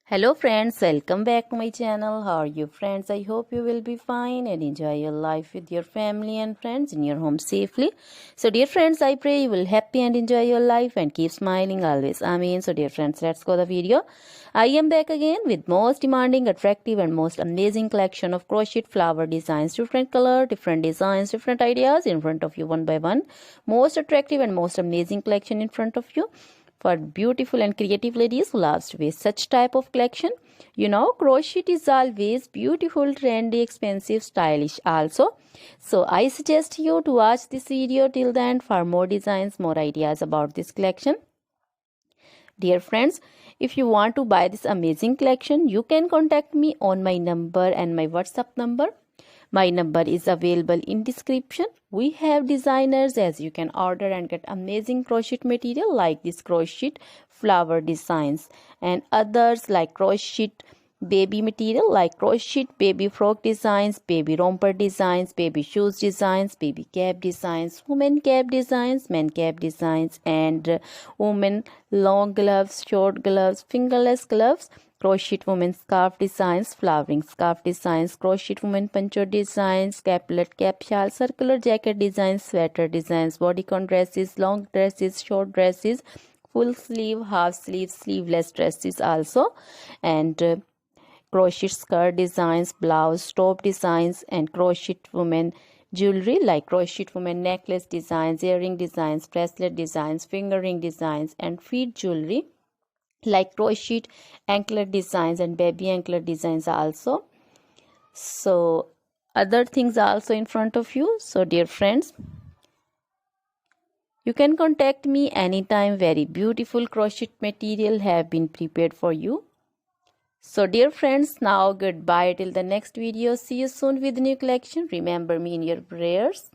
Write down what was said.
Hello friends, welcome back to my channel. How are you friends? I hope you will be fine and enjoy your life with your family and friends in your home safely. So dear friends, I pray you will happy and enjoy your life and keep smiling always. Amen. So dear friends, let's go the video. I am back again with most demanding, attractive and most amazing collection of crochet flower designs. Different color, different designs, different ideas in front of you one by one. Most attractive and most amazing collection in front of you for beautiful and creative ladies who loves to wear such type of collection. Crochet is always beautiful, trendy, expensive, stylish also. So I suggest you to watch this video till the end for more designs, more ideas about this collection. Dear friends, if you want to buy this amazing collection, you can contact me on my number and my WhatsApp number. My number is available in description. We have designers as you can order and get amazing crochet material like this crochet flower designs and others like crochet baby material like crochet baby frock designs, baby romper designs, baby shoes designs, baby cap designs, women cap designs, men cap designs and women long gloves, short gloves, fingerless gloves, crochet women scarf designs, flowering scarf designs, crochet women poncho designs, caplet, cap shawl, circular jacket designs, sweater designs, bodycon dresses, long dresses, short dresses, full sleeve, half sleeve, sleeveless dresses also, and crochet skirt designs, blouse, top designs, and crochet women jewelry like crochet women necklace designs, earring designs, bracelet designs, finger ring designs, and feet jewelry like crochet anklet designs and baby anklet designs also. So other things are also in front of you. So dear friends, you can contact me anytime. Very beautiful crochet material have been prepared for you. So dear friends, now goodbye till the next video. See you soon with new collection. Remember me in your prayers.